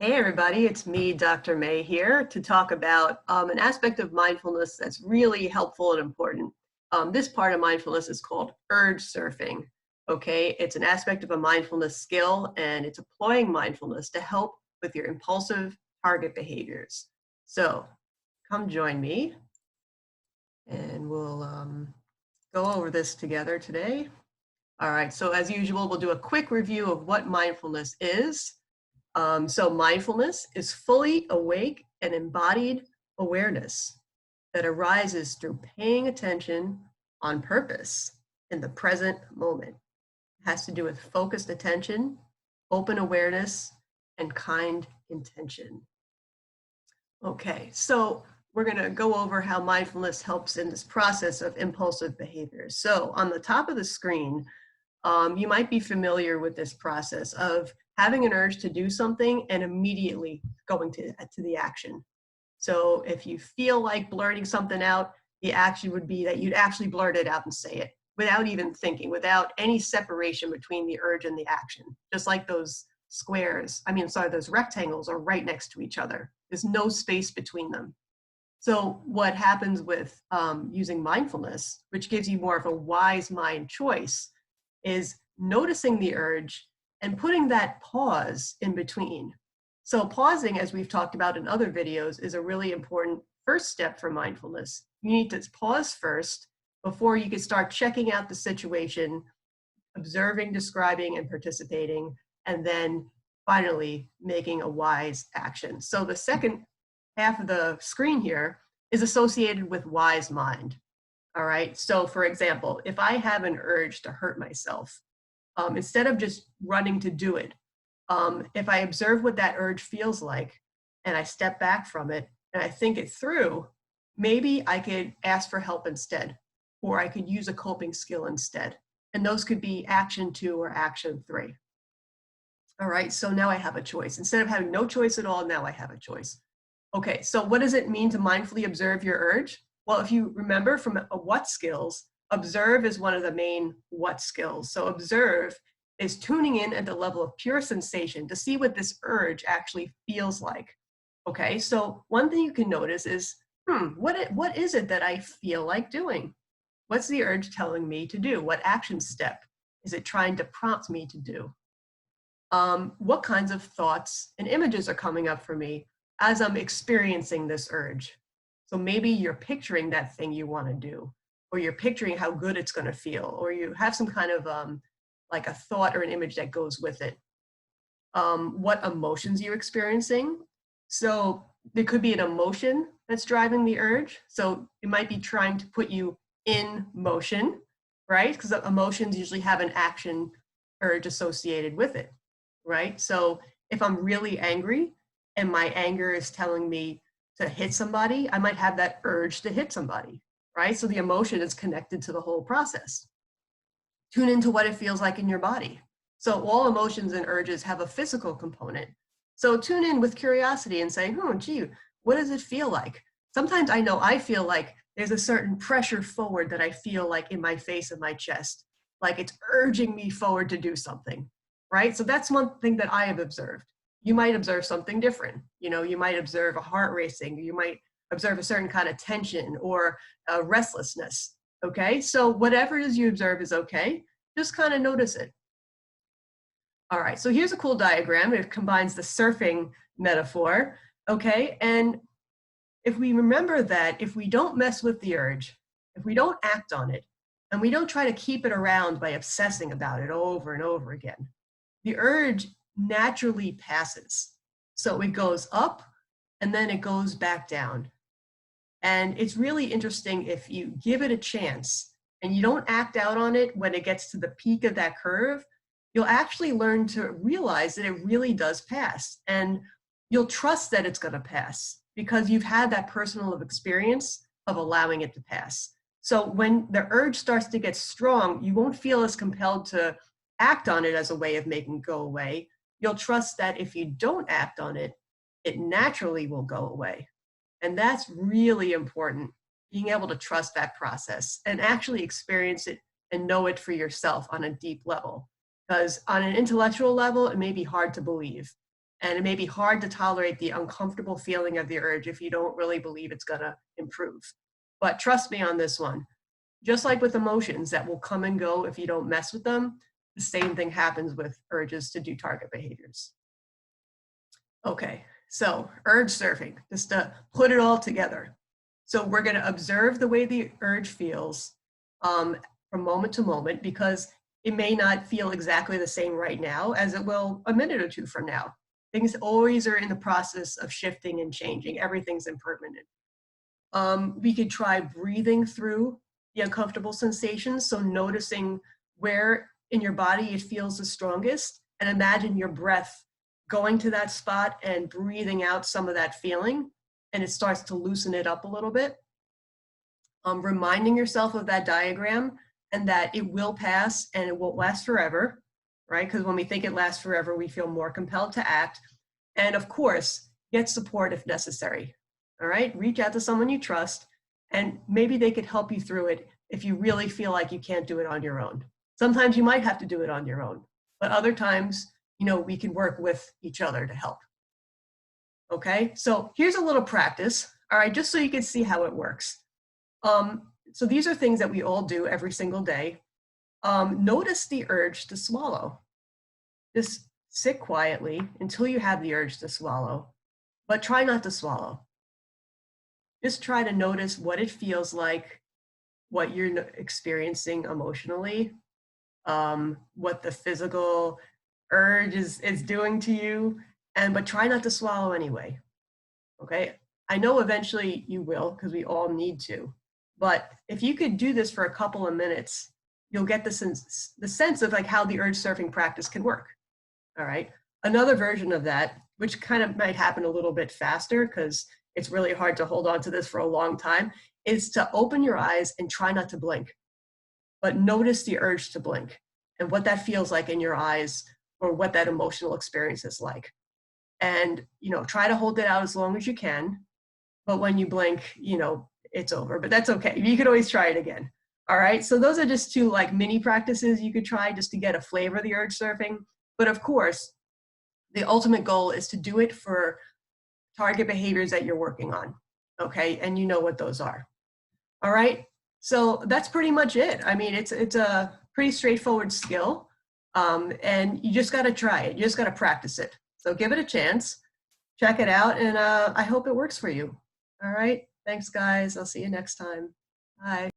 Hey everybody, it's me, Dr. May here to talk about an aspect of mindfulness that's really helpful and important. This part of mindfulness is called urge surfing. Okay, it's an aspect of a mindfulness skill and it's employing mindfulness to help with your impulsive target behaviors. So come join me and we'll go over this together today. All right, so as usual, we'll do a quick review of what mindfulness is. So mindfulness is fully awake and embodied awareness that arises through paying attention on purpose in the present moment. It has to do with focused attention, open awareness, and kind intention. Okay, so we're going to go over how mindfulness helps in this process of impulsive behaviors. So on the top of the screen, you might be familiar with this process of having an urge to do something and immediately going to the action. So if you feel like blurting something out, the action would be that you'd actually blurt it out and say it without even thinking, without any separation between the urge and the action. Just like those those rectangles are right next to each other. There's no space between them. So what happens with using mindfulness, which gives you more of a wise mind choice, is noticing the urge and putting that pause in between. So pausing, as we've talked about in other videos, is a really important first step for mindfulness. You need to pause first before you can start checking out the situation, observing, describing, and participating, and then finally making a wise action. So the second half of the screen here is associated with wise mind. All right, so for example, if I have an urge to hurt myself, instead of just running to do it, if I observe what that urge feels like and I step back from it and I think it through, maybe I could ask for help instead, or I could use a coping skill instead. And those could be action 2 or action 3. All right, so now I have a choice. Instead of having no choice at all, now I have a choice. Okay, so what does it mean to mindfully observe your urge? Well, if you remember from what skills, observe is one of the main what skills. So observe is tuning in at the level of pure sensation to see what this urge actually feels like. Okay, so one thing you can notice is, what is it that I feel like doing? What's the urge telling me to do? What action step is it trying to prompt me to do? What kinds of thoughts and images are coming up for me as I'm experiencing this urge? So maybe you're picturing that thing you want to do, or you're picturing how good it's going to feel, or you have some kind of like a thought or an image that goes with it. What emotions you're experiencing. So there could be an emotion that's driving the urge. So it might be trying to put you in motion, right? Because emotions usually have an action urge associated with it, right? So if I'm really angry and my anger is telling me to hit somebody, I might have that urge to hit somebody, right? So the emotion is connected to the whole process. Tune into what it feels like in your body. So all emotions and urges have a physical component. So tune in with curiosity and say, gee, what does it feel like? Sometimes I know I feel like there's a certain pressure forward that I feel like in my face and my chest, like it's urging me forward to do something, right? So that's one thing that I have observed. You might observe something different. You might observe a heart racing. You might observe a certain kind of tension or restlessness. Okay, so whatever it is you observe is okay. Just kind of notice it. All right, so here's a cool diagram. It combines the surfing metaphor. Okay, and if we remember that if we don't mess with the urge, if we don't act on it, and we don't try to keep it around by obsessing about it over and over again, the urge naturally passes. So it goes up and then it goes back down. And it's really interesting if you give it a chance and you don't act out on it when it gets to the peak of that curve, you'll actually learn to realize that it really does pass. And you'll trust that it's going to pass because you've had that personal experience of allowing it to pass. So when the urge starts to get strong, you won't feel as compelled to act on it as a way of making it go away. You'll trust that if you don't act on it, it naturally will go away. And that's really important, being able to trust that process and actually experience it and know it for yourself on a deep level. Because on an intellectual level, it may be hard to believe. And it may be hard to tolerate the uncomfortable feeling of the urge if you don't really believe it's gonna improve. But trust me on this one. Just like with emotions that will come and go if you don't mess with them, the same thing happens with urges to do target behaviors. Okay, so urge surfing, just to put it all together. So we're going to observe the way the urge feels from moment to moment, because it may not feel exactly the same right now as it will a minute or two from now. Things always are in the process of shifting and changing. Everything's impermanent. We could try breathing through the uncomfortable sensations. So noticing where in your body it feels the strongest, and imagine your breath going to that spot and breathing out some of that feeling, and it starts to loosen it up a little bit. Reminding yourself of that diagram and that it will pass and it won't last forever, right? Because when we think it lasts forever, we feel more compelled to act. And of course, get support if necessary. All right, reach out to someone you trust, and maybe they could help you through it if you really feel like you can't do it on your own. Sometimes you might have to do it on your own, but other times, we can work with each other to help. Okay, so here's a little practice, all right, just so you can see how it works. So these are things that we all do every single day. Notice the urge to swallow. Just sit quietly until you have the urge to swallow, but try not to swallow. Just try to notice what it feels like, what you're experiencing emotionally, what the physical urge is doing to you, but try not to swallow anyway, okay? I know eventually you will, because we all need to, but if you could do this for a couple of minutes, you'll get the sense of like how the urge surfing practice can work, all right? Another version of that, which kind of might happen a little bit faster because it's really hard to hold on to this for a long time, is to open your eyes and try not to blink, but notice the urge to blink and what that feels like in your eyes, or what that emotional experience is like. And, try to hold it out as long as you can, but when you blink, it's over, but that's okay. You can always try it again. All right, so those are just two like mini practices you could try just to get a flavor of the urge surfing. But of course, the ultimate goal is to do it for target behaviors that you're working on, okay? And you know what those are. All right, so that's pretty much it. I mean, it's a pretty straightforward skill, and you just got to try it. You just got to practice it. So give it a chance, check it out, and I hope it works for you. All right, thanks guys. I'll see you next time. Bye.